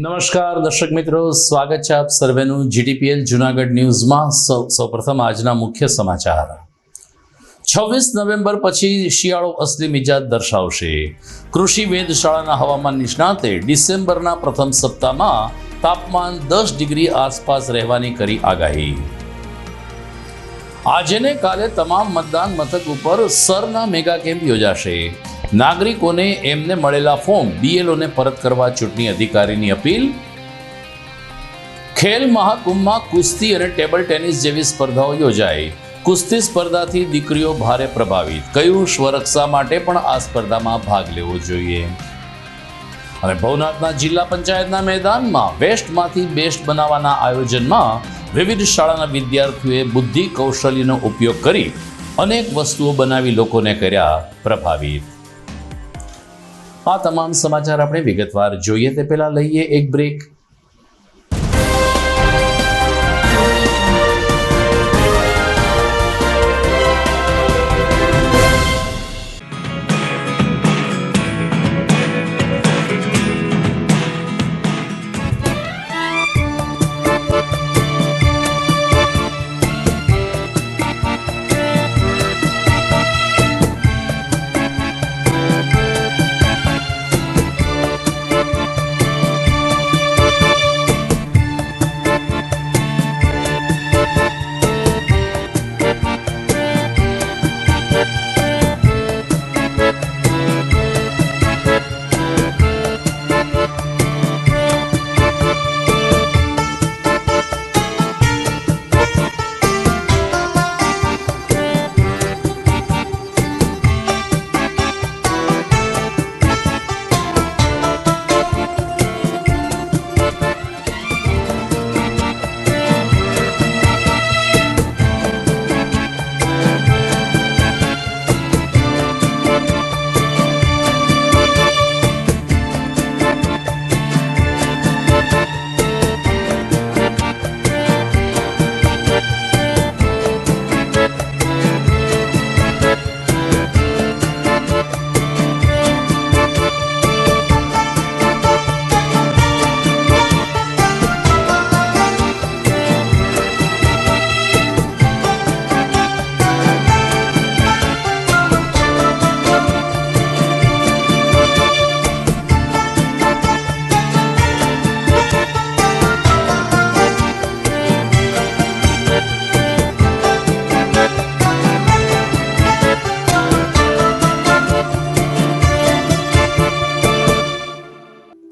નમસ્કાર દર્શક મિત્રો, સ્વાગત છે આપ સર્વેનું જીટીપીએલ જૂનાગઢ ન્યૂઝમાં। સૌપ્રથમ આજના મુખ્ય સમાચાર। 26 નવેમ્બર પછી શિયાળો અસલી મિજાજ દર્શાવશે। કૃષિ વેધશાળાના હવામાન નિષ્ણાતે ડિસેમ્બરના પ્રથમ સપ્તાહમાં તાપમાન 10 ડિગ્રી આસપાસ રહેવાની કરી આગાહી। આજે ને કાલે તમામ મતદાન મથક ઉપર સરના મેગા કેમ્પ યોજાશે। નાગરિકોને એમને મળેલા ફોર્મ બીએલઓને પરત કરવા ચૂંટણી અધિકારીની અપીલ। ખેલ મહાકુંભમાં કુસ્તી અને ટેબલ ટેનિસ જેવી સ્પર્ધાઓ યોજાઈ। કુસ્તી સ્પર્ધાથી દીકરીઓ ભારે પ્રભાવિત, કયું સ્વરક્ષા માટે પણ આ સ્પર્ધામાં ભાગ લેવો જોઈએ। અને ભવનાથના જિલ્લા પંચાયતના મેદાનમાં વેસ્ટમાંથી બેસ્ટ બનાવવાના આયોજનમાં વિવિધ શાળાના વિદ્યાર્થીઓએ બુદ્ધિ કૌશલ્યનો ઉપયોગ કરી અનેક વસ્તુઓ બનાવી લોકોને કર્યા પ્રભાવિત। આ તમામ સમાચાર આપણે વિગતવાર જોઈએ તે પહેલા લઈએ એક break.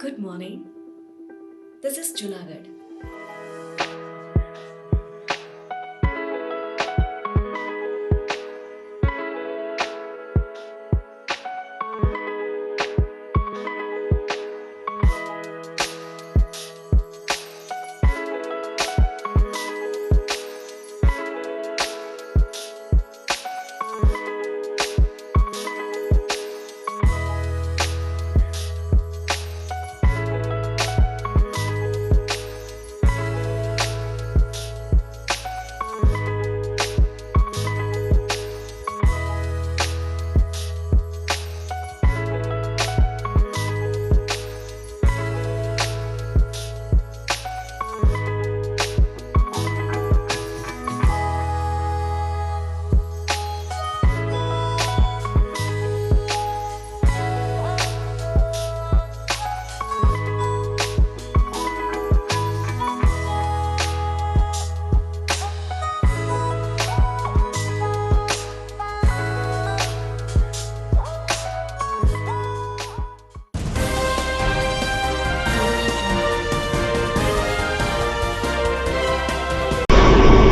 Good morning. This is Junagadh.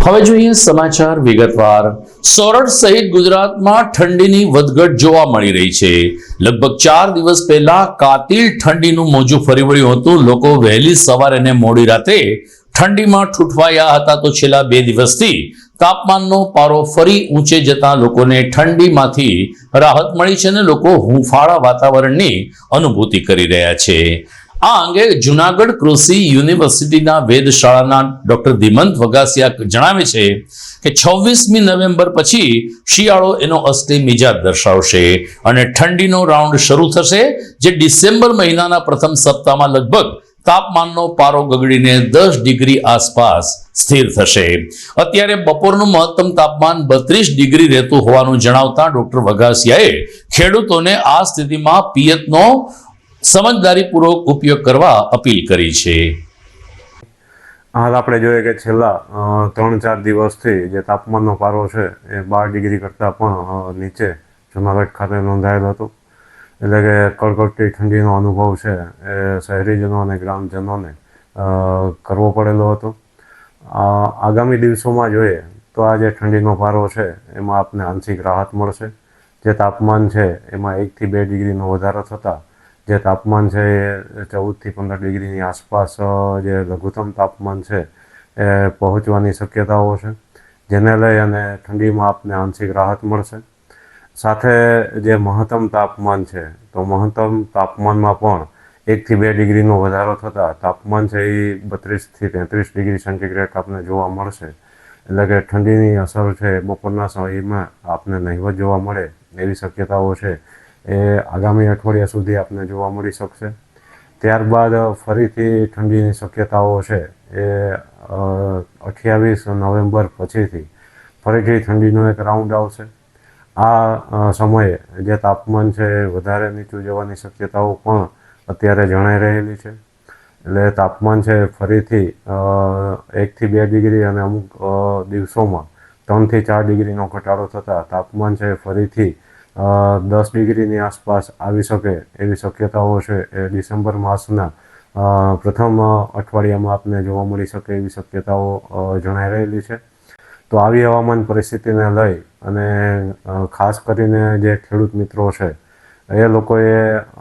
હવે જોઈએ સમાચાર વિગતવાર। સોરઠ સહિત ગુજરાતમાં ઠંડીની વધઘટ જોવા મળી રહી છે। લગભગ 4 દિવસ પહેલા કાતિલ ઠંડીનું મોજું ફરી વળ્યું હતું। લોકો વહેલી સવારે અને મોડી રાતે ઠંડીમાં ઠૂંઠવાયા હતા, તો છેલ્લા 2 દિવસથી તાપમાનનો પારો ફરી ઊંચે જતા લોકોને ઠંડીમાંથી રાહત મળી છે અને લોકો હૂંફાળા વાતાવરણની અનુભૂતિ કરી રહ્યા છે। આ અંગે જૂનાગઢ કૃષિ યુનિવર્સિટીના વેધશાળાના ડોક્ટર ધીમંત વગાસિયા જણાવે છે કે 26મી નવેમ્બર પછી શિયાળો એનો અસલી મિજાજ દર્શાવશે અને ઠંડીનો રાઉન્ડ શરૂ થશે, જે ડિસેમ્બર મહિનાના પ્રથમ સપ્તાહમાં લગભગ તાપમાનનો પારો ગગડીને 10 ડિગ્રી આસપાસ સ્થિર થશે. અત્યારે બપોરનું મહત્તમ તાપમાન 32 ડિગ્રી રહેતું હોવાનું જણાવતા ડોક્ટર વઘાસિયાએ ખેડૂતોને આ સ્થિતિમાં પિયતનો સમજદારીપૂર્વક ઉપયોગ કરવા અપીલ કરી છે. હાલ આપણે જોઈએ કે છેલ્લા 3-4 દિવસથી જે તાપમાનનો પારો છે એ 12 ડિગ્રી કરતાં પણ નીચે જૂનાગઢ ખાતે નોંધાયેલ હતો. એટલે કે કડકડતી ઠંડીનો અનુભવ છે એ શહેરીજનો અને ગ્રામજનોને કરવો પડેલો હતો. આગામી દિવસોમાં જોઈએ તો આ જે ઠંડીનો પારો છે એમાં આપને આંશિક રાહત મળશે. જે તાપમાન છે એમાં 1 થી 2 ડિગ્રીનો વધારો થતાં જે તાપમાન છે એ 14 થી 15 ડિગ્રીની આસપાસ જે લઘુત્તમ તાપમાન છે એ પહોંચવાની શક્યતાઓ છે, જેને લઈ અને ઠંડીમાં આપને આંશિક રાહત મળશે. સાથે જે મહત્તમ તાપમાન છે તો મહત્તમ તાપમાનમાં પણ 1 થી 2 ડિગ્રીનો વધારો થતાં તાપમાન છે એ 32 થી 33 ડિગ્રી સેન્ટીગ્રેડ આપને જોવા મળશે. એટલે કે ઠંડીની અસર છે બપોરના સમયમાં આપને નહિવત જોવા મળે એવી શક્યતાઓ છે એ આગામી અઠવાડિયા સુધી આપને જોવા મળી શકશે. ત્યારબાદ ફરીથી ઠંડીની શક્યતાઓ છે એ 28 નવેમ્બર પછીથી ફરીથી ઠંડીનો એક રાઉન્ડ આવશે. આ સમયે જે તાપમાન છે એ વધારે નીચું જવાની શક્યતાઓ પણ અત્યારે જણાઈ રહેલી છે. એટલે તાપમાન છે ફરીથી 1 થી 2 ડિગ્રી અને અમુક દિવસોમાં 3 થી 4 ડિગ્રીનો ઘટાડો થતાં તાપમાન છે ફરીથી 10 ડિગ્રીની આસપાસ આવી શકે એવી શક્યતાઓ છે એ ડિસેમ્બર માસના પ્રથમ અઠવાડિયામાં આપને જોવા મળી શકે એવી શક્યતાઓ જણાઈ રહેલી છે. તો આવી હવામાન પરિસ્થિતિને લઈ અને ખાસ કરીને જે ખેડૂત મિત્રો છે એ લોકોએ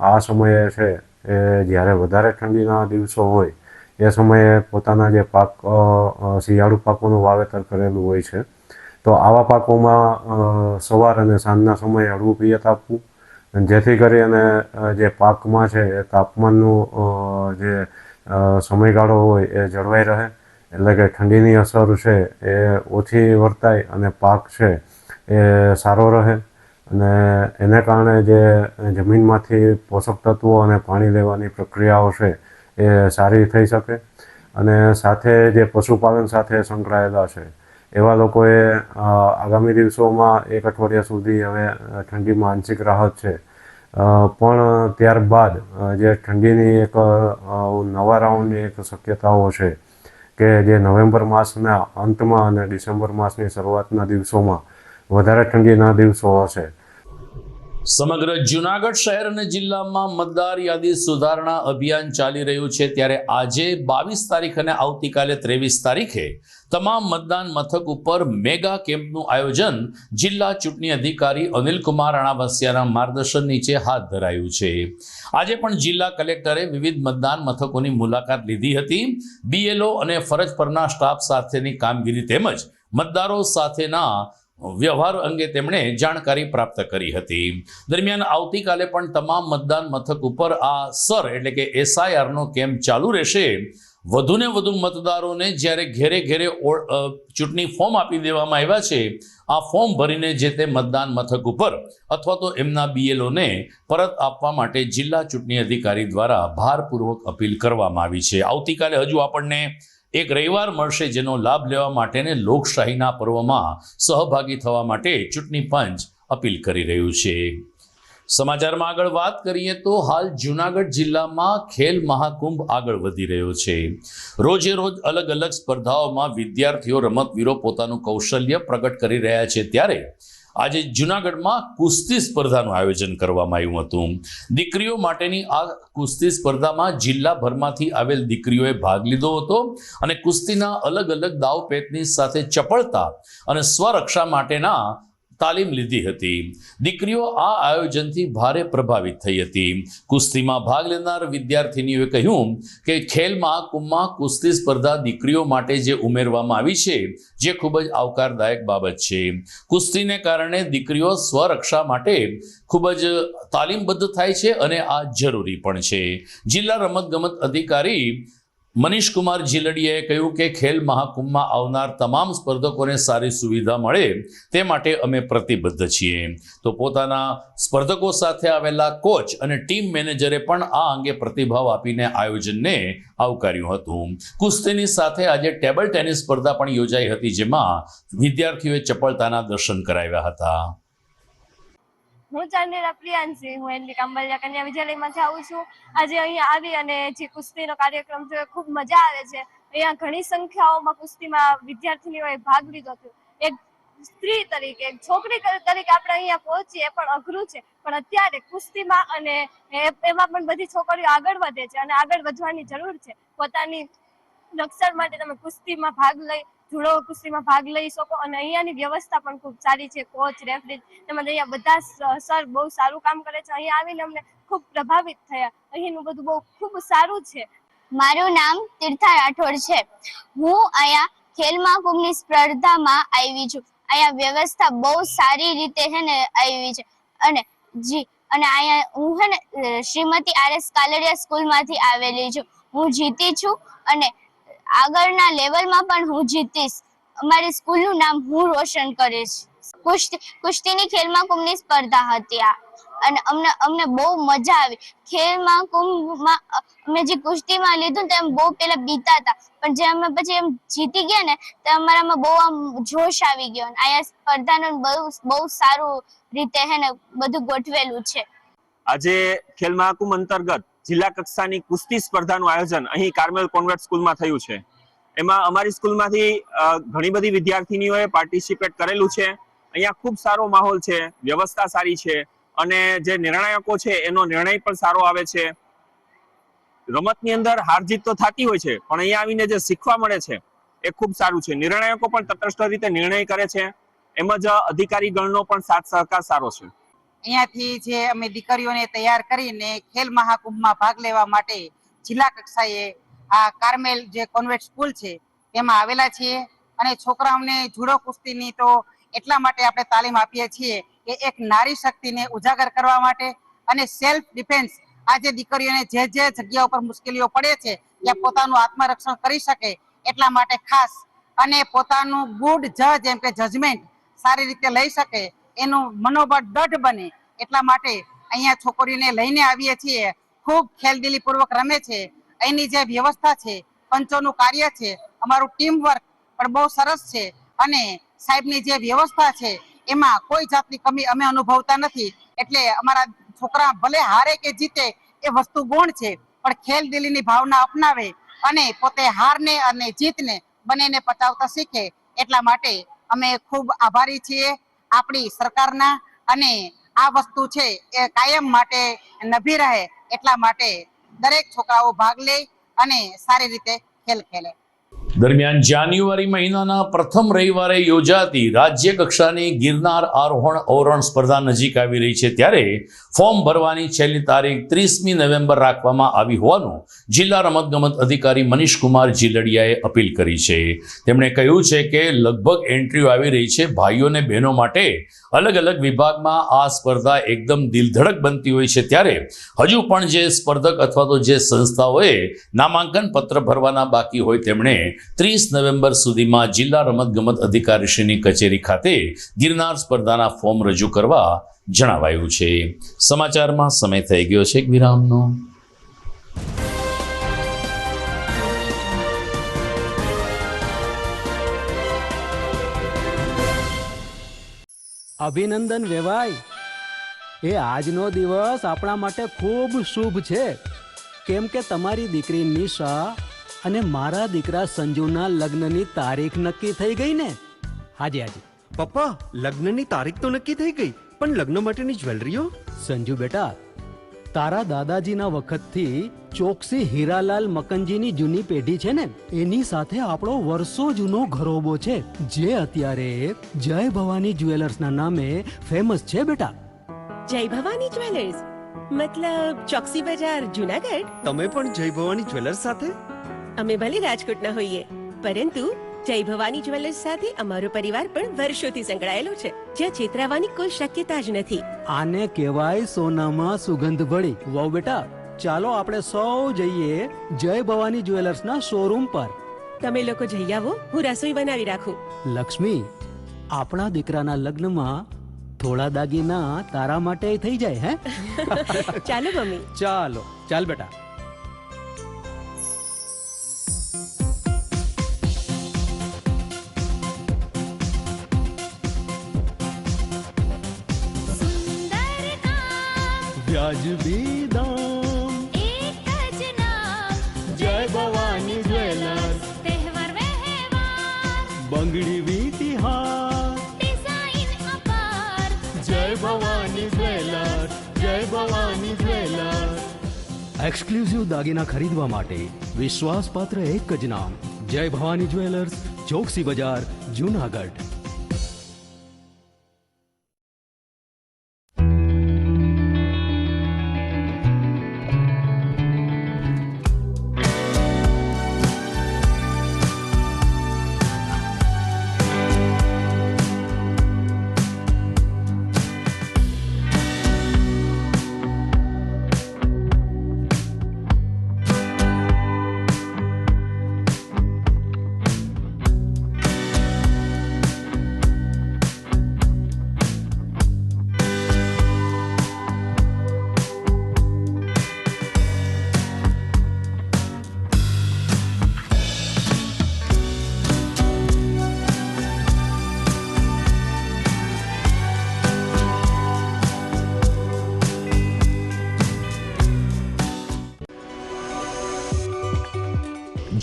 આ સમયે છે એ જ્યારે વધારે ઠંડીના દિવસો હોય એ સમયે પોતાના જે પાક શિયાળુ પાકોનું વાવેતર કરેલું હોય છે તો આવા પાકોમાં સવાર અને સાંજના સમયે હળવું પિયત આપવું, જેથી કરી અને જે પાકમાં છે એ તાપમાનનું જે સમયગાળો હોય એ જળવાઈ રહે. એટલે કે ઠંડીની અસર છે એ ઓછી વર્તાય અને પાક છે એ સારો રહે અને એને કારણે જે જમીનમાંથી પોષક તત્વો અને પાણી લેવાની પ્રક્રિયાઓ છે એ સારી થઈ શકે. અને સાથે જે પશુપાલન સાથે સંકળાયેલા છે એવા લોકોએ આગામી દિવસોમાં 1 અઠવાડિયા સુધી હવે ઠંડીમાં આંશિક રાહત છે, પણ ત્યારબાદ જે ઠંડીની એક નવા રાઉન્ડની એક શક્યતાઓ છે કે જે નવેમ્બર માસના અંતમાં અને ડિસેમ્બર માસની શરૂઆતના દિવસોમાં વધારે ઠંડીના દિવસો હશે. સમગ્ર જૂનાગઢ શહેર અને જિલ્લામાં મતદાર યાદી સુધારણા અભિયાન ચાલી રહ્યું છે. ત્યારે આજે 22 તારીખ અને આવતીકાલે 23 તારીખે તમામ મતદાન મથક ઉપર મેગા કેમ્પનું આયોજન જિલ્લા ચૂંટણી અધિકારી અનિલકુમાર રાણાવસિયાના માર્ગદર્શન નીચે હાથ ધરાયું છે. આજે પણ જિલ્લા કલેક્ટરે વિવિધ મતદાન મથકોની મુલાકાત લીધી હતી. BLO અને ફરજ પરના સ્ટાફ સાથેની કામગીરી તેમજ મતદારો સાથેના વ્યવહાર અંગે તેમણે જાણકારી પ્રાપ્ત કરી હતી. દરમિયાન આવતીકાલે પણ તમામ મતદાન મથક ઉપર આ સર એટલે કે SIR નો કેમ્પ ચાલુ રહેશે. વધુને વધુ મતદારોને જ્યારે ઘેરે ઘેરે ચૂંટણી ફોર્મ આપી દેવામાં આવ્યા છે, આ ફોર્મ ભરીને જે તે મતદાન મથક ઉપર અથવા તો એમના BLO ને પરત આપવા માટે જિલ્લા ચૂંટણી અધિકારી દ્વારા ભારપૂર્વક અપીલ કરવામાં આવી છે. આવતીકાલે હજુ આપણને એક રવિવાર મળશે જેનો લાભ લેવા માટે ને લોકશાહીના પર્વમાં સહભાગી થવા માટે ચૂંટણી પંચ અપીલ કરી રહ્યું છે. સમાચારમાં આગળ વાત કરીએ તો હાલ જૂનાગઢ જિલ્લામાં ખેલ મહાકુંભ આગળ વધી રહ્યો છે. રોજે રોજ અલગ અલગ સ્પર્ધાઓમાં વિદ્યાર્થીઓ રમતવીરો પોતાનું કૌશલ્ય પ્રગટ કરી રહ્યા છે. ત્યારે આજે જૂનાગઢમાં કુસ્તી સ્પર્ધાનું આયોજન કરવામાં આવ્યું હતું. દીકરીઓ માટેની આ કુસ્તી સ્પર્ધામાં જિલ્લાભરમાંથી આવેલ દીકરીઓએ ભાગ લીધો હતો અને કુસ્તીના અલગ અલગ દાવપેચની સાથે ચપળતા અને સ્વરક્ષા માટેના તાલીમ લીધી હતી. દીકરીઓ આ આયોજનથી ભારે પ્રભાવિત થઈ હતી. કુસ્તીમાં ભાગ લેનાર વિદ્યાર્થીનીઓએ કહ્યું કે ખેલ મહાકુંભમાં કુસ્તી સ્પર્ધા દીકરીઓ માટે જે ઉમેરવામાં આવી છે જે ખૂબ જ આવકારદાયક બાબત છે. કુસ્તીને કારણે દીકરીઓ સ્વરક્ષા માટે ખૂબ જ તાલીમબદ્ધ થાય છે અને આ જરૂરી પણ છે. જિલ્લા રમતગમત અધિકારી મનીષ કુમાર જીલડીયાએ કહ્યું કે ખેલ મહાકુંભમાં આવનાર તમામ સ્પર્ધકોને સારી સુવિધા મળે તે માટે અમે પ્રતિબદ્ધ છીએ. તો પોતાના સ્પર્ધકો સાથે આવેલા કોચ અને ટીમ મેનેજરે પણ આ અંગે પ્રતિભાવ આપીને આયોજનને આવકાર્યું હતું. કુસ્તીની સાથે આજે ટેબલ ટેનિસ સ્પર્ધા પણ યોજાઈ હતી, જેમાં વિદ્યાર્થીઓએ ચપળતાના દર્શન કરાવ્યા હતા. હું ચાંદેરા પ્રિયાંશી, હું એનડી કાંબલિયા કન્યા વિદ્યાલયમાંથી આવું છું. આજે અહીંયા આવી અને જે કુસ્તીનો કાર્યક્રમ છે ખૂબ મજા આવે છે. અહીંયા ઘણી સંખ્યાઓમાં કુસ્તીમાં વિદ્યાર્થીનીઓએ ભાગ લીધો હતો. એક સ્ત્રી તરીકે, એક છોકરી તરીકે આપણે અહીંયા પહોંચીએ પણ અઘરું છે, પણ અત્યારે કુસ્તીમાં અને એમાં પણ બધી છોકરીઓ આગળ વધે છે અને આગળ વધવાની જરૂર છે. પોતાની રક્ષણ માટે તમે કુસ્તીમાં ભાગ લઈ જુડો કુસ્તીમાં ભાગ લઈ શકો અને અહીંયાની વ્યવસ્થા પણ ખૂબ સારી છે. કોચ, રેફરી તેમજ અહીંયા બધા સર બહુ સારું કામ કરે છે. અહીંયા આવીને અમને ખૂબ પ્રભાવિત થયા. અહીંનું બધું બહુ ખૂબ સારું છે. મારું નામ તીર્થા રાઠોડ છે. હું અહીંયા ખેલ મહાકુંભની સ્પર્ધામાં આવી છું. અહીંયા વ્યવસ્થા બહુ સારી રીતે છે ને આવી છે અને અહીંયા હું છે ને શ્રીમતી RS કાલડિયા સ્કૂલમાંથી આવેલી છું. હું જીતી છું અને આગળના લેવલમાં પણ હું જીતીશ. અમારી સ્કૂલનું નામ હું રોશન કરીશ. કુસ્તીની ખેલ મહાકુંભની સ્પર્ધા હતી આ અને અમને બહુ મજા આવી. ખેલ મહાકુંભમાં અમે જે કુસ્તીમાં લીધું તો એમ બહુ પહેલા બીતા હતા, પણ જે અમે પછી એમ જીતી ગયા ને તો અમારામાં બહુ આમ જોશ આવી ગયો. અહીંયા સ્પર્ધાનું બહુ સારું રીતે છે ને બધું ગોઠવેલું છે. આજે ખેલ મહાકુંભ અંતર્ગત જિલ્લા કક્ષાની કુસ્તી સ્પર્ધાનું આયોજન અહીં કાર્મેલ કોન્વેન્ટ સ્કૂલમાં થયું છે. એમાં અમારી સ્કૂલમાંથી ઘણી બધી વિદ્યાર્થીનીઓએ પાર્ટિસિપેટ કરેલું છે. અહીંયા ખૂબ સારો માહોલ છે, વ્યવસ્થા સારી છે અને જે નિર્ણાયકો છે એનો નિર્ણય પણ સારો આવે છે. રમતની અંદર હાર જીત તો થતી હોય છે, પણ અહીંયા આવીને જે શીખવા મળે છે એ ખૂબ સારું છે. નિર્ણાયકો પણ તટસ્થ રીતે નિર્ણય કરે છે, એમ જ અધિકારીગણનો પણ સાથ સહકાર સારો છે. અહીંયાથી જે અમે દીકરીઓને તૈયાર કરીને ખેલ મહાકુંભમાં ભાગ લેવા માટે જિલ્લા કક્ષાએ આ કાર્મેલ જે કોન્વેન્ટ સ્કૂલ છે તેમાં આવેલા છીએ. અને છોકરાઓને જુડો કુસ્તીની તો એટલા માટે આપણે તાલીમ આપીએ છીએ કે એક નારી શક્તિને ઉજાગર કરવા માટે અને સેલ્ફ ડિફેન્સ, આ જે દીકરીઓને જે જગ્યા ઉપર મુશ્કેલીઓ પડે છે ત્યાં પોતાનું આત્મરક્ષણ કરી શકે એટલા માટે ખાસ અને પોતાનું ગુડ જજ એમ કે જજમેન્ટ સારી રીતે લઈ શકે, એનું મનોબળ દ્રઢ બને એટલા માટે અહીંયા છોકરીઓને લઈને આવીએ છીએ. ખૂબ ખેલદિલીપૂર્વક રમે છે. અહીંની જે વ્યવસ્થા છે, પંચોનું કાર્ય છે, અમારું ટીમ વર્ક પણ બહુ સરસ છે અને સાહેબની જે વ્યવસ્થા છે એમાં કોઈ જાતની કમી અમે અનુભવતા નથી. એટલે અમારા છોકરા ભલે હારે કે જીતે એ વસ્તુ ગુણ છે, પણ ખેલદિલીની ભાવના અપનાવે અને પોતે હારને અને જીતને બંનેને પચાવતા શીખે એટલા માટે અમે ખૂબ આભારી છીએ આપણી સરકારના. અને આ વસ્તુ છે એ કાયમ માટે નભી રહે એટલા માટે દરેક છોકરાઓ ભાગ લે અને સારી રીતે ખેલ ખેલે. દરમિયાન જાન્યુઆરી મહિનાના પ્રથમ રવિવારે યોજાતી રાજ્ય કક્ષાની ગિરનાર આરોહણ અવરોહણ સ્પર્ધા નજીક આવી રહી છે, ત્યારે ફોર્મ ભરવાની છેલ્લી તારીખ 30મી નવેમ્બર રાખવામાં આવી હોવાનું જિલ્લા રમતગમત અધિકારી મનીષ કુમાર જીલડિયાએ અપીલ કરી છે. તેમણે કહ્યું છે કે લગભગ એન્ટ્રીઓ આવી રહી છે. ભાઈઓ અને બહેનો માટે અલગ અલગ વિભાગમાં આ સ્પર્ધા એકદમ દિલધડક બનતી હોય છે, ત્યારે હજુ પણ જે સ્પર્ધક અથવા તો જે સંસ્થાઓએ નામાંકન પત્ર ભરવાના બાકી હોય તેમણે 30 નવેમ્બર સુધીમાં જિલ્લા રમતગમત અધિકારીશ્રીની કચેરી ખાતે ગિરનાર સ્પર્ધાના ફોર્મ રજૂ કરવા જણાવાયું છે. સમાચારમાં સમય થઈ ગયો છે એક વિરામનો. અભિનંદન વેવાઈ, એ આજનો દિવસ આપણા માટે ખૂબ શુભ છે, કેમ કે તમારી દીકરી નિશા અને મારા દીકરા સંજુના લગ્નની તારીખ નક્કી થઈ ગઈ ને. હાજી પપ્પા, લગ્નની તારીખ તો નક્કી થઈ ગઈ, પણ લગ્ન માટેની જ્વેલરીઓ? સંજુ બેટા, તારા દાદાજીના વખતથી ચોકસી હીરાલાલ મકનજીની જૂની પેઢી છે ને, એની સાથે આપણો વર્ષો જૂનો ઘરોબો છે, જે અત્યારે જય ભવાની જ્વેલર્સના નામે ફેમસ છે બેટા. જય ભવાની જ્વેલર્સ મતલબ ચોકસી બજાર, જુનાગઢ? તમે પણ જય ભવાની જ્વેલર્સ સાથે? અમે ભલે રાજકોટના હોઈએ, પરંતુ જય ભવાની જ્વેલર્સ સાથે અમારો પરિવાર પણ વર્ષોથી સંકળાયેલો છે, જ્યાં છેતરાવાની કોઈ શક્યતા જ નથી. આને કહેવાય સોનામાં સુગંધ ભળી. વાવ બેટા, ચાલો આપણે સૌ જઈએ જય ભવાની જ્વેલર્સના શોરૂમ પર. તમે લોકો જઈ આવો, હું રસોઈ બનાવી રાખું. લક્ષ્મી, આપણા દીકરાના લગ્નમાં થોડા દાગીના તારા માટે થઈ જાય હે. ચાલો મમ્મી. ચાલો ચાલ બેટા. વ્યાજબી દામ, એક જ નામ, જય ભવાની જ્વેલર્સ, તહેવાર વ્યવહાર, બંગડી વીટી હાર, ડિઝાઇન અપાર, જય ભવાની જ્વેલર્સ, જય ભવાની જ્વેલર્સ. એક્સક્લુઝિવ દાગીના ખરીદવા માટે વિશ્વાસપાત્ર એક જ નામ, જય ભવાની જ્વેલર્સ, ચોકસી બજાર, જુનાગઢ.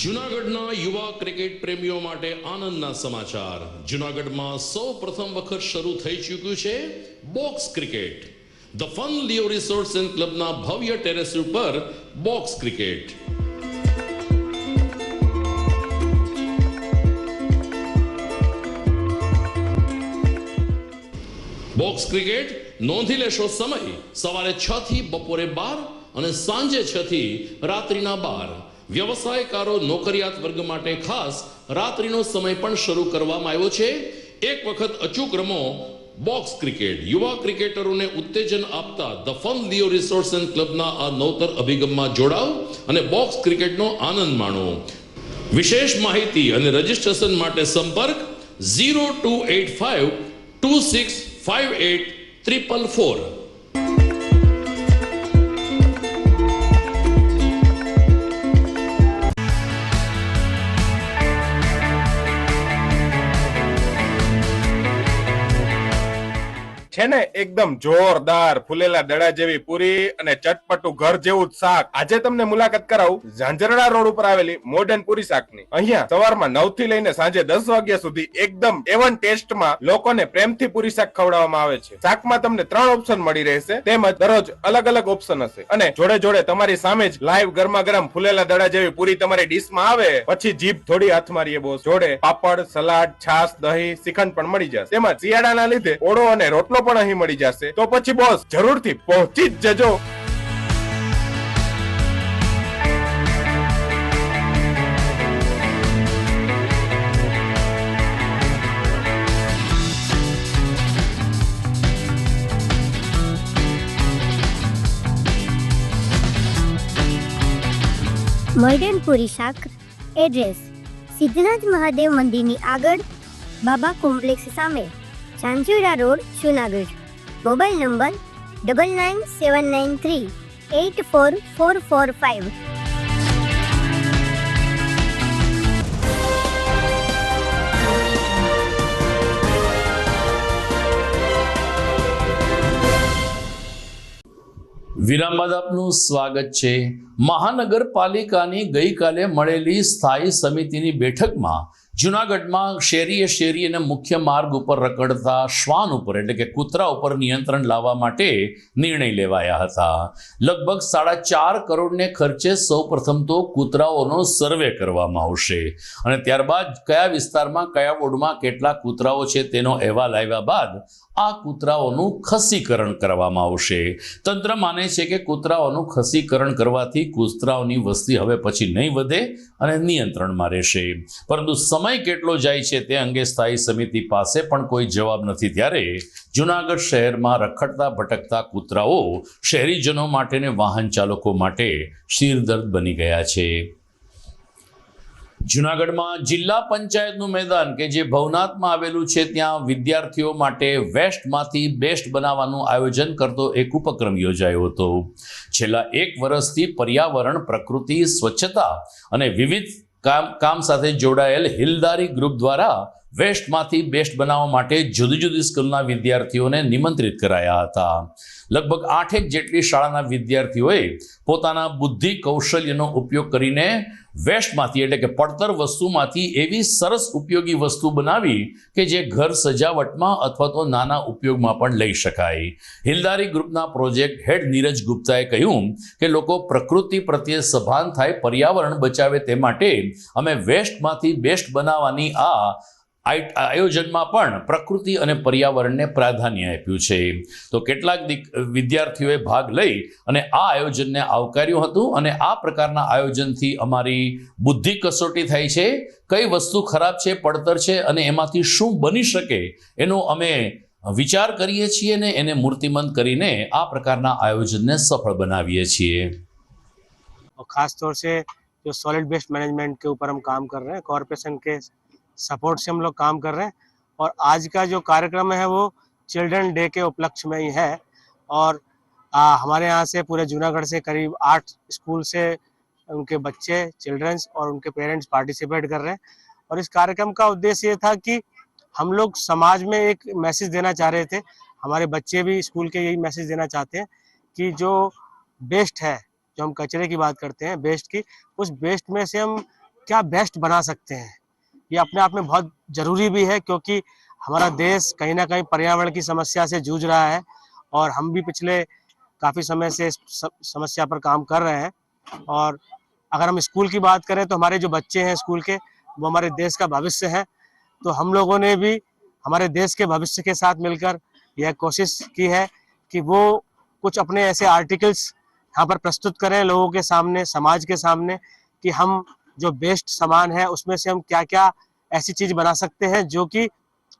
જૂનાગઢના યુવા ક્રિકેટ પ્રેમીઓ માટે આનંદના સમાચાર. જૂનાગઢમાં સૌ પ્રથમ વખત શરૂ થઈ ચૂક્યું છે box cricket. The fun Leo resorts and ક્લબના ભવ્ય ટેરેસ ઉપર બોક્સ ક્રિકેટ. બોક્સ ક્રિકેટ નોંધી લેશો સમય સવારે 6 થી બપોરે 12 અને સાંજે 6 થી રાત્રિના 12. વ્યવસાયકારો નોકરિયાત વર્ગ માટે ખાસ રાત્રિનો સમય પણ શરૂ કરવામાં આવ્યો છે. એક વખત અચૂક રમો બોક્સ ક્રિકેટ. યુવા ક્રિકેટરોને ઉત્તેજન આપતા the fun Leo resorts and ક્લબના આ નવતર અભિગમમાં જોડાઓ અને બોક્સ ક્રિકેટનો આનંદ માણો. વિશેષ માહિતી અને રજીસ્ટ્રેશન માટે સંપર્ક 0285 2658 444. છે ને એકદમ જોરદાર ફૂલેલા દડા જેવી પૂરી અને ચટપટું ઘર જેવું જ શાક. આજે તમને મુલાકાત કરાવું ઝાંઝરડા રોડ ઉપર આવેલી મોડર્ન પૂરી શાકની. અહીંયા સવારમાં 9 થી લઈને સાંજે 10 વાગ્યા સુધી એકદમ એવન ટેસ્ટમાં લોકોને પ્રેમથી પૂરી શાક ખવડાવવામાં આવે છે. શાકમાં તમને 3 ઓપ્શન મળી રહેશે, તેમજ દરરોજ અલગ અલગ ઓપ્શન હશે અને જોડે જોડે તમારી સામે જ લાઈવ ગરમા ગરમ ફૂલેલા દડા જેવી પૂરી તમારી ડીશમાં આવે પછી જીભ થોડી હાથ મારીએ બોસ. જોડે પાપડ, સલાડ, છાશ, દહીં, શ્રીખંડ પણ મળી જશે. તેમજ શિયાળાના લીધે ઓળો અને રોટલો પણ અહીં મળી જશે. તો પછી બોસ જરૂરથી પહોંચી જ જજો. મોડર્ન પૂરી શાક. એડ્રેસ સિદ્ધનાથ મહાદેવ મંદિરની આગળ, બાબા કોમ્પ્લેક્સ સામે, Zanzarda road, Junagadh. Mobile number 9979384445. વિરામ બાદ આપનું સ્વાગત છે. મહાનગરપાલિકાની ગઈકાલે મળેલી સ્થાયી સમિતિની બેઠકમાં જૂનાગઢમાં શેરીએ અને મુખ્ય માર્ગ ઉપર રખડતા શ્વાન ઉપર એટલે કે કૂતરા ઉપર નિયંત્રણ લાવવા માટે નિર્ણય લેવાયા હતા. લગભગ 4.5 કરોડને ખર્ચે સૌપ્રથમ તો કૂતરાઓનો સર્વે કરવામાં આવશે અને ત્યારબાદ કયા વિસ્તારમાં કયા વોર્ડમાં કેટલા કૂતરાઓ છે તેનો અહેવાલ આવ્યા બાદ આ કૂતરાઓનું ખસીકરણ કરવામાં આવશે. તંત્ર માને છે કે કૂતરાઓનું ખસીકરણ કરવાથી કૂતરાઓની વસ્તી હવે પછી નહીં વધે અને નિયંત્રણમાં રહેશે. પરંતુ સમય કેટલો જાય છે તે અંગે સ્થાયી સમિતિ પાસે પણ કોઈ જવાબ નથી. ત્યારે જૂનાગઢ શહેરમાં રખડતા ભટકતા કૂતરાઓ શહેરીજનો માટે ને વાહન ચાલકો માટે શિરદર્દ બની ગયા છે. જૂનાગઢમાં જિલ્લા પંચાયતનું મેદાન કે જે ભવનાથમાં આવેલું છે, ત્યાં વિદ્યાર્થીઓ માટે વેસ્ટમાંથી બેસ્ટ બનાવવાનું આયોજન કરતો એક ઉપક્રમ યોજાયો હતો. છેલ્લા 1 વર્ષથી પર્યાવરણ, પ્રકૃતિ, સ્વચ્છતા અને વિવિધ કામ સાથે જોડાયેલ હિલદારી ગ્રુપ દ્વારા વેસ્ટમાંથી બેસ્ટ બનાવવા માટે જુદી જુદી સ્કૂલના વિદ્યાર્થીઓને નિમંત્રિત કરાયા હતા. લગભગ 8 જેટલી શાળાના વિદ્યાર્થીઓએ પોતાના બુદ્ધિ કૌશલ્યનો ઉપયોગ કરીને વેસ્ટમાંથી એટલે કે પડતર વસ્તુમાંથી એવી સરસ ઉપયોગી વસ્તુ બનાવી કે જે ઘર સજાવટમાં અથવા તો નાના ઉપયોગમાં પણ લઈ શકાય. હિલદારી ગ્રુપના પ્રોજેક્ટ હેડ નીરજ ગુપ્તાએ કહ્યું કે લોકો પ્રકૃતિ પ્રત્યે સભાન થાય, પર્યાવરણ બચાવે તે માટે અમે વેસ્ટમાંથી બેસ્ટ બનાવવાની આ આયોજનમાં પણ પ્રકૃતિ અને પર્યાવરણને પ્રાધાન્ય આપ્યું છે. તો કેટલાક વિદ્યાર્થીઓએ ભાગ લઈ અને આ આયોજનને આવકાર્યું હતું. અને આ પ્રકારના આયોજનથી અમારી બુદ્ધિ કસોટી થાય છે, કઈ વસ્તુ ખરાબ છે, પડતર છે અને એમાંથી શું બની શકે એનો અમે વિચાર કરીએ છીએ ને એને મૂર્તિમંત કરીને આ પ્રકારના આયોજનને સફળ બનાવીએ છીએ. खास तौर से जो सॉलिड वेस्ट मैनेजमेंट के ऊपर हम काम कर रहे हैं, कॉरपोरेशन के सपोर्ट से हम लोग काम कर रहे हैं. और आज का जो कार्यक्रम है वो चिल्ड्रन डे के उपलक्ष्य में ही है. और हमारे यहाँ से पूरे जूनागढ़ से करीब 8 स्कूल से उनके बच्चे, चिल्ड्रंस और उनके पेरेंट्स पार्टिसिपेट कर रहे हैं. और इस कार्यक्रम का उद्देश्य ये था कि हम लोग समाज में एक मैसेज देना चाह रहे थे. हमारे बच्चे भी स्कूल के यही मैसेज देना चाहते हैं कि जो बेस्ट है, जो हम कचरे की बात करते हैं बेस्ट की, उस बेस्ट में से हम क्या बेस्ट बना सकते हैं. ये अपने आप में बहुत ज़रूरी भी है क्योंकि हमारा देश कहीं ना कहीं पर्यावरण की समस्या से जूझ रहा है और हम भी पिछले काफ़ी समय से इस समस्या पर काम कर रहे हैं. और अगर हम स्कूल की बात करें तो हमारे जो बच्चे हैं स्कूल के, वो हमारे देश का भविष्य है. तो हम लोगों ने भी हमारे देश के भविष्य के साथ मिलकर यह कोशिश की है कि वो कुछ अपने ऐसे आर्टिकल्स यहाँ पर प्रस्तुत करें लोगों के सामने, समाज के सामने, कि हम जो बेस्ट सामान है उसमें से हम क्या क्या ऐसी चीज़ बना सकते हैं जो कि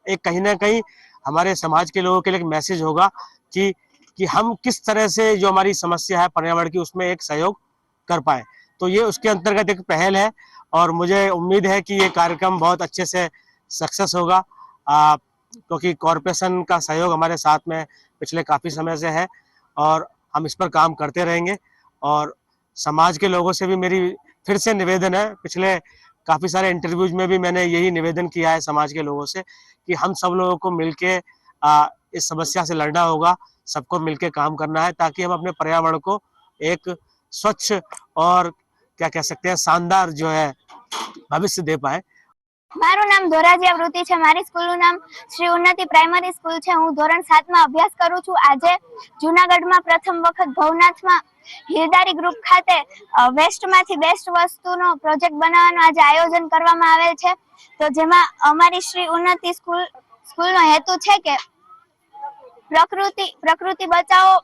एक कहीं ना कहीं हमारे समाज के लोगों के लिए एक मैसेज होगा कि हम किस तरह से जो हमारी समस्या है पर्यावरण की उसमें एक सहयोग कर पाए. तो ये उसके अंतर्गत एक पहल है और मुझे उम्मीद है कि ये कार्यक्रम बहुत अच्छे से सक्सेस होगा क्योंकि कॉरपोरेशन का सहयोग हमारे साथ में पिछले काफ़ी समय से है और हम इस पर काम करते रहेंगे. और समाज के लोगों से भी मेरी फिर से निवेदन है, पिछले काफ़ी सारे इंटरव्यूज में भी मैंने यही निवेदन किया है समाज के लोगों से कि हम सब लोगों को मिलके इस समस्या से लड़ना होगा, सबको मिलके काम करना है ताकि हम अपने पर्यावरण को एक स्वच्छ और क्या कह सकते हैं शानदार जो है भविष्य दे पाए. મારું નામ ધોરાજીયા વૃત્તિ છે. મારી સ્કૂલનું નામ શ્રી ઉન્નતિ પ્રાઇમરી સ્કૂલ છે. હું ધોરણ 7માં અભ્યાસ કરું છું. આજે જૂનાગઢમાં પ્રથમ વખત ભવનાથમાં હિલદારી ગ્રુપ ખાતે વેસ્ટમાંથી બેસ્ટ વસ્તુનો પ્રોજેક્ટ બનાવવાનું આજે આયોજન કરવામાં આવેલ છે. તો જેમાં અમારી શ્રી ઉન્નતિ સ્કૂલનો હેતુ છે કે પ્રકૃતિ બચાવો,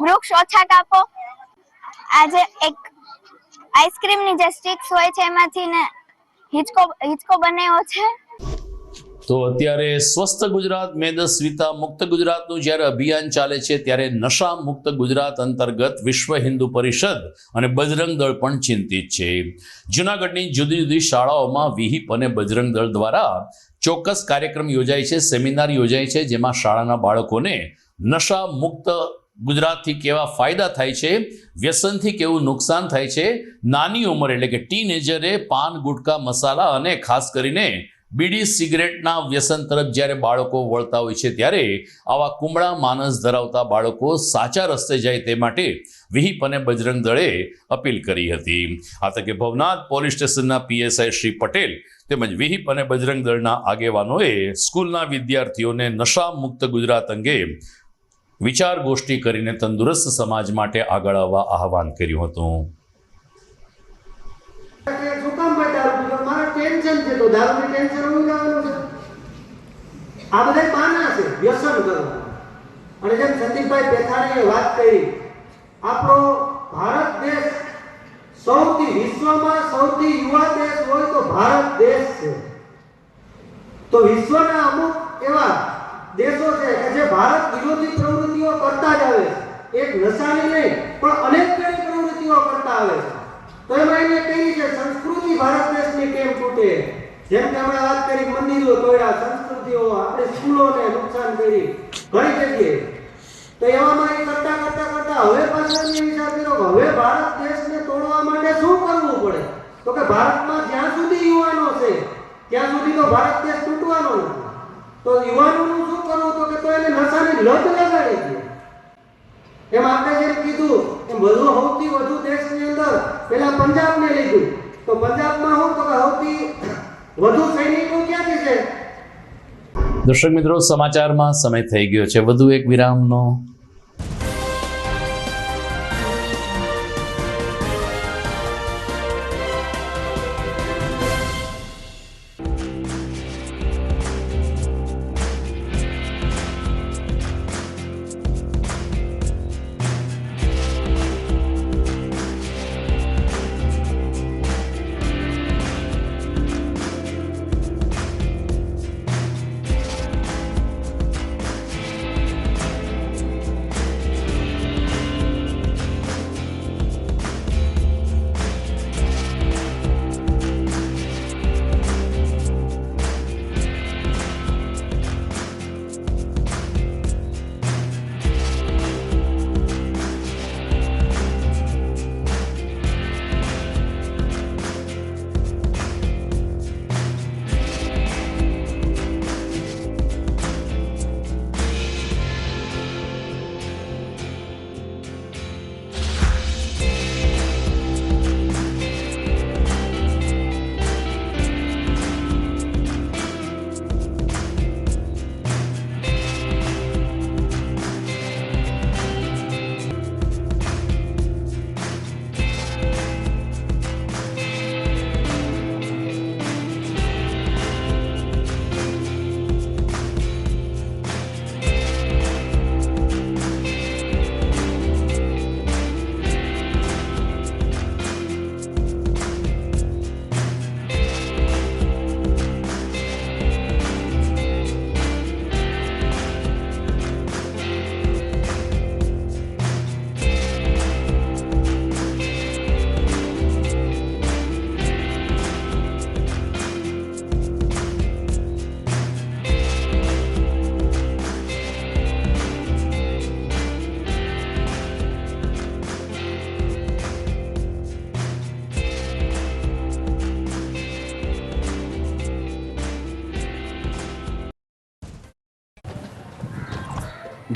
વૃક્ષ ઓછા કાપો. આજે એક આઈસ્ક્રીમની જે સ્ટિક્સ હોય છે એમાંથી ને હિંચકો બનાવ્યો છે. તો અત્યારે સ્વસ્થ ગુજરાત, મેદસ્વીતા મુક્ત ગુજરાતનું જ્યારે અભિયાન ચાલે છે ત્યારે નશા મુક્ત ગુજરાત અંતર્ગત વિશ્વ હિન્દુ પરિષદ અને બજરંગ દળ પણ ચિંતિત છે. જૂનાગઢની જુદી જુદી શાળાઓમાં વિહિપ અને બજરંગ દળ દ્વારા ચોક્કસ કાર્યક્રમ યોજાય છે, સેમિનાર યોજાય છે, જેમાં શાળાના બાળકોને નશા મુક્ત ગુજરાતથી કેવા ફાયદા થાય છે, વ્યસનથી કેવું નુકસાન થાય છે, નાની ઉંમર એટલે કે ટીનેજરે પાન, ગુટકા, મસાલા અને ખાસ કરીને બીડી સિગરેટના વ્યસન તરફ જ્યારે બાળકો વળતા હોય છે ત્યારે આવા કુમળા માનસ ધરાવતા બાળકો સાચા રસ્તે જાય તે માટે વિહિપ અને બજરંગ દળે અપીલ કરી હતી. આ તકે ભવનાથ પોલીસ સ્ટેશનના પીએસઆઈ શ્રી પટેલ તેમજ વિહિપ અને બજરંગ દળના આગેવાનોએ સ્કૂલના વિદ્યાર્થીઓને નશા મુક્ત ગુજરાત અંગે વિચાર ગોષ્ઠી કરીને તંદુરસ્ત સમાજ માટે આગળ આવવા આહવાન કર્યું હતું. ટેન્શન છે તો દારૂની ટેન્શન હોય આ બધા બહાના છે વ્યસન કરવા. અને જેમ સંદીપભાઈ પેથાણીએ વાત કરી, આપણો ભારત દેશ સૌથી વિશ્વમાં સૌથી યુવા દેશ હોય તો ભારત દેશ છે. તો વિશ્વના અમુક એવા દેશો છે કે જે ભારત વિરોધી પ્રવૃત્તિઓ કરતા જ આવે છે. એક નશાની નહીં પણ અનેક પ્રવૃત્તિઓ કરતા આવે છે. તો એમાં એને કઈ છે સંસ્કૃતિ ભારત દેશની કેમ તૂટે. જેમ કે આપણે વાત કરી મંદિરો તોડ્યા, સંસ્કૃતિઓ, આપણે સ્કૂલોને નુકસાન કરી ઘણી જગ્યાએ. તો એવામાં એ કરતા હવે પાછળ વિચાર કર્યો કે હવે ભારત દેશને તોડવા માટે શું કરવું પડે. તો કે ભારતમાં જ્યાં સુધી યુવાનો છે ત્યાં સુધી તો ભારત દેશ તૂટવાનો નથી. તો યુવાનોનું શું કરવું, તો કે તો એને નશાની લત લગાડી દે. એમ આપણે જેમ કીધું એમ સૌથી વધુ દેશની અંદર પેલા પંજાબને લીધું. તો પંજાબમાં શું, તો કે સૌથી વધુ સૈનિકો ક્યાંથી છે. દર્શક મિત્રો, સમાચારમાં સમય થઈ ગયો છે વધુ એક વિરામનો.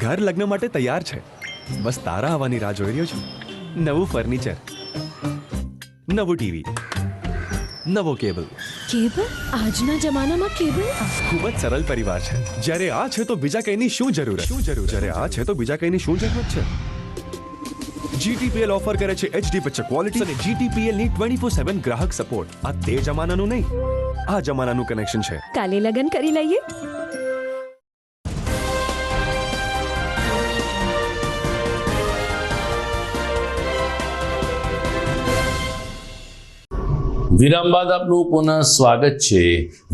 ઘર લગ્ન માટે તૈયાર છે, બસ તારા આવવાની રાહ જોઈ રહ્યો છું. નવું ફર્નિચર, નવું ટીવી, નવો કેબલ. કેબલ? આજના જમાનામાં કેબલ? ખૂબ જ સરળ પરિવાર છે. જ્યારે આ છે તો બીજા કઈની શું જરૂરત? જ્યારે આ છે તો બીજા કઈની શું જરૂરત છે? GTPL ઓફર કરે છે HD પિક્ચર ક્વોલિટી અને GTPL ની 24/7 ગ્રાહક સપોર્ટ. આ તે જમાનાનું નહીં, આ જમાનાનું કનેક્શન છે. કાલે લગન કરી લઈએ. વિરામ બાદ આપનું પુનઃ સ્વાગત છે.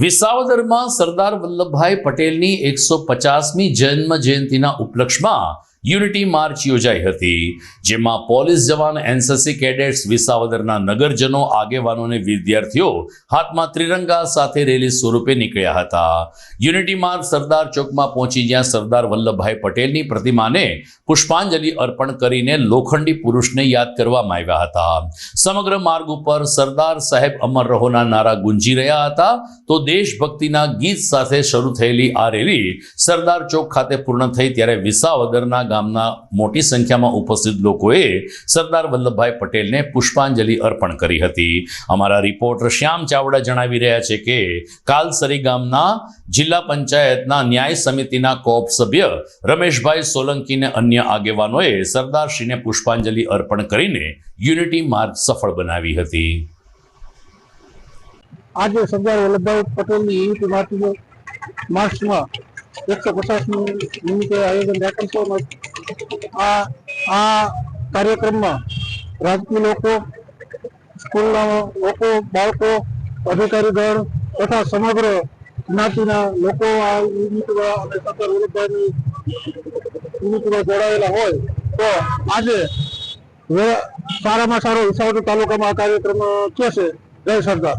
વિસાવદરમાં સરદાર વલ્લભભાઈ પટેલની 150મી જન્મ જયંતિના ઉપલક્ષમાં યુનિટી માર્ચ યોજાઈ હતી, જેમાં પોલીસ જવાન, NCC કેડેટ્સ, વિસાવદરના નગરજનો, આગેવાનો અને વિદ્યાર્થીઓ હાથમાં ત્રિરંગા સાથે રેલી સ્વરૂપે નીકળ્યા હતા. યુનિટી માર્ચ સરદાર ચોકમાં પહોંચી જ્યાં સરદાર વલ્લભભાઈ પટેલની પ્રતિમાને પુષ્પાંજલિ અર્પણ કરીને લોખંડી પુરુષને યાદ કરવામાં આવ્યા હતા. સમગ્ર માર્ગ ઉપર સરદાર સાહેબ અમર રહોના નારા ગુંજી રહ્યા હતા. તો દેશભક્તિના ગીત સાથે શરૂ થયેલી આ રેલી સરદાર ચોક ખાતે પૂર્ણ થઈ ત્યારે વિસાવદરના ગામના મોટી સંખ્યામાં ઉપસ્થિત લોકોએ સરદાર વલ્લભભાઈ પટેલને પુષ્પાંજલિ અર્પણ કરી હતી. અમારા રિપોર્ટર શ્યામ ચાવડા જણાવી રહ્યા છે કે કાલસરી ગામના જિલ્લા પંચાયતના ન્યાય સમિતિના કોપ સભ્ય રમેશભાઈ સોલંકીને અન્ય આગેવાનોએ સરદારશ્રીને પુષ્પાંજલિ અર્પણ કરીને યુનિટી માર્ચ સફળ બનાવી હતી. આજે સરદાર વલ્લભભાઈ પટેલની યુનિટી માર્ચમાં 150મી નિમિત્તે આયોજન રાખેલ છે. આ કાર્યક્રમમાં રાજકીય લોકો, સ્કૂલના લોકો, બાળકો, અધિકારીગણ તથા સમગ્ર જ્ઞાતિના લોકો આ યુનિટમાં અને સરદાર વલ્લભભાઈની યુનિટમાં જોડાયેલા હોય તો આજે સારામાં સારો વિસાવદર તાલુકામાં આ કાર્યક્રમ થયો છે. જય સરદાર.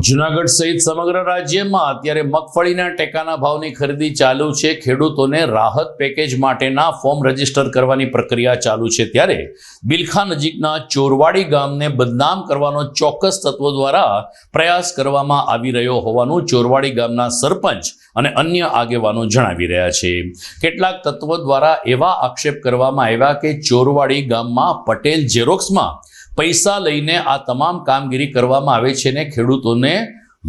જુનાગઢ સહિત સમગ્ર રાજ્યમાં અત્યારે મગફળીના ટેકાના ભાવની ખરીદી ચાલુ છે. ખેડૂતોને રાહત પેકેજ માટેના ફોર્મ રજીસ્ટર કરવાની પ્રક્રિયા ચાલુ છે. ત્યારે બિલખા નજીકના ચોરવાડી ગામને બદનામ કરવાનો ચોક્કસ તત્વો દ્વારા પ્રયાસ કરવામાં આવી રહ્યો હોવાનું ચોરવાડી ગામના સરપંચ અને અન્ય આગેવાનો જણાવી રહ્યા છે. કેટલાક તત્વો દ્વારા એવા આક્ષેપ કરવામાં આવ્યા કે ચોરવાડી ગામમાં પટેલ ઝેરોક્સમાં પૈસા લઈને આ તમામ કામગીરી કરવામાં આવે છે ને ખેડૂતોને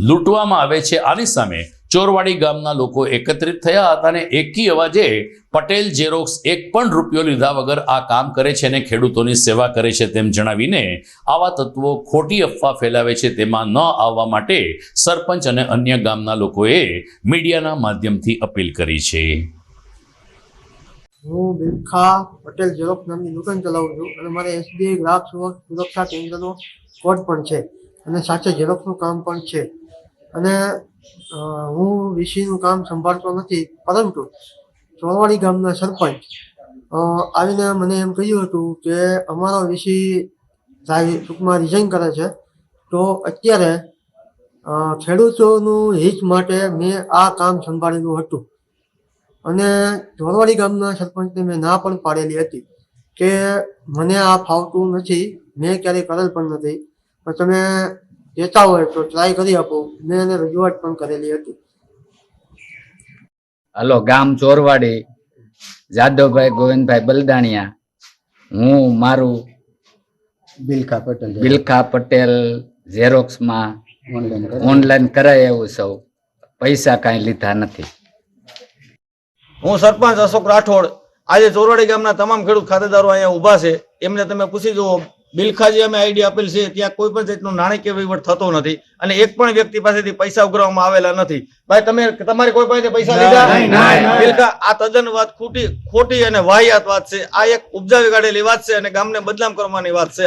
લૂંટવામાં આવે છે. આની સામે ચોરવાડી ગામના લોકો એકત્રિત થયા હતા અને એકી અવાજે પટેલ ઝેરોક્સ એક પણ રૂપિયો લીધા વગર આ કામ કરે છે અને ખેડૂતોની સેવા કરે છે તેમ જણાવીને આવા તત્વો ખોટી અફવા ફેલાવે છે તેમાં ન આવવા માટે સરપંચ અને અન્ય ગામના લોકોએ મીડિયાના માધ્યમથી અપીલ કરી છે. હું બિલખા પટેલ ઝેરોક્સ નામની દુકાન ચલાવું છું અને મારે SBI ગ્રાહક સુરક્ષા કેન્દ્રનો કોડ પણ છે અને સાથે ઝેરોક્સનું કામ પણ છે. અને હું વીસીનું કામ સંભાળતો નથી, પરંતુ ચોરવાડી ગામના સરપંચ આવીને મને એમ કહ્યું હતું કે અમારો વીસી ટૂંકમાં રિઝાઇન કરે છે, તો અત્યારે ખેડૂતોનું હિત માટે મેં આ કામ સંભાળેલું હતું. અને ચોરવાડી ગામના સરપંચને મેં ના પણ પાડેલી હતી કે મને આ ફાવતું નથી, મેં ક્યારેય કરેલ પણ નથી, પણ તમે કહેતા હોય તો ટ્રાય કરી આપો. મેં એને રજૂઆત પણ કરેલી હતી. હલો, ગામ ચોરવાડી, જાદવભાઈ ગોવિંદભાઈ બલદાણિયા. હું મારું બિલખા પટેલ ઝેરોક્સમાં ઓનલાઈન કરાય એવું સૌ પૈસા કાંઈ લીધા નથી. હું સરપંચ અશોક રાઠોડ. આજે ચોરવાડી ગામના તમામ ખેડૂત ખાતેદારો અહીંયા ઊભા છે. એમને તમે પૂછી જુઓ, બિલખા જે અમે આઈડી આપેલ છે ત્યાં કોઈ પણ જાતનો નાણાકીય વહીવટ થતો નથી અને એક પણ વ્યક્તિ પાસેથી પૈસા ઉઘરાવવામાં આવેલા નથી. ભાઈ, તમે તમારી કોઈ પાસે પૈસા લીધા? બિલખા આ તદ્દન વાત ખોટી અને વાહિયાત વાત છે. આ એક ઉપજાવી કાઢેલી વાત છે અને ગામને બદનામ કરવાની વાત છે.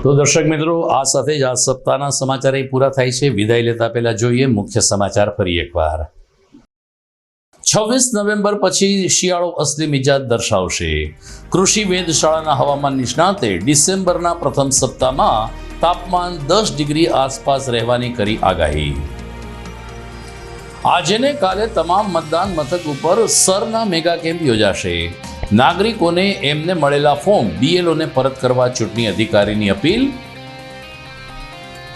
તો દર્શક મિત્રો, આ સાથે જ આ સપ્તાહના સમાચાર પૂરા થાય છે. વિદાય લેતા પહેલા જોઈએ મુખ્ય સમાચાર ફરી એકવાર. 26 નવેમ્બર પછી શિયાળો અસલી મિજાજ દર્શાવશે. કૃષિ વેધશાળાના હવામાન નિષ્ણાતે ડિસેમ્બરના પ્રથમ સપ્તાહમાં તાપમાન 10 ડિગ્રી આસપાસ રહેવાની કરી આગાહી. આજે ને કાલે તમામ મતદાન મથક ઉપર સરના મેગા કેમ્પ યોજાશે. નાગરિકોને એમને મળેલા ફોર્મ BLOને પરત કરવા ચૂંટણી અધિકારીની અપીલ.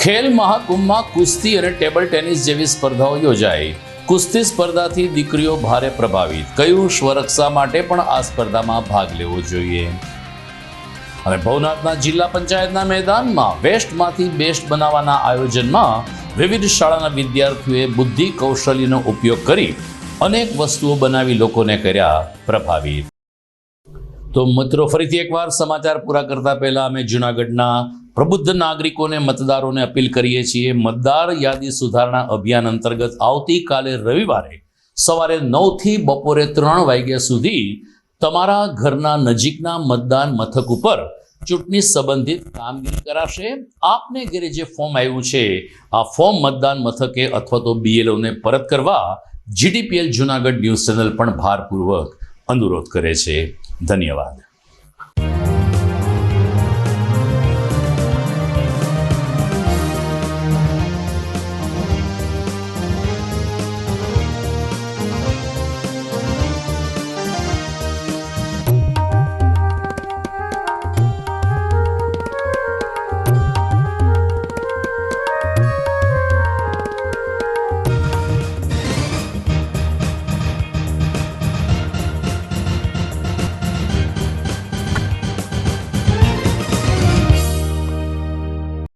ખેલ મહાકુંભમાં કુસ્તી અને ટેબલ ટેનિસ જેવી સ્પર્ધાઓ યોજાઈ. કુસ્તી સ્પર્ધાથી દીકરીઓ ભારે પ્રભાવિત. કયું સ્વરક્ષા માટે પણ આ સ્પર્ધામાં ભાગ લેવો જોઈએ. અને ભવનાથના જિલ્લા પંચાયતના મેદાનમાં વેસ્ટમાંથી બેસ્ટ બનાવવાના આયોજનમાં વિવિધ શાળાના વિદ્યાર્થીઓએ બુદ્ધિ કૌશલ્યનો ઉપયોગ કરી અનેક વસ્તુઓ બનાવી લોકોને કર્યા પ્રભાવિત. તો મિત્રો, ફરીથી એકવાર સમાચાર પૂરા કરતા પહેલા અમે જૂનાગઢના પ્રબુદ્ધ નાગરિકોને, મતદારોને અપીલ કરીએ છીએ. મતદાર યાદી સુધારણા અભિયાન અંતર્ગત આવતીકાલે રવિવારે સવારે 9 થી બપોરે 3 વાગ્યા સુધી તમારા ઘરના નજીકના મતદાન મથક ઉપર ચૂંટણી સંબંધિત કામગીરી કરાશે. આપને ઘરે જે ફોર્મ આવ્યું છે આ ફોર્મ મતદાન મથકે અથવા તો BLOને પરત કરવા GTPL જૂનાગઢ ન્યૂઝ ચેનલ પણ ભારપૂર્વક અનુરોધ કરે છે. ધન્યવાદ.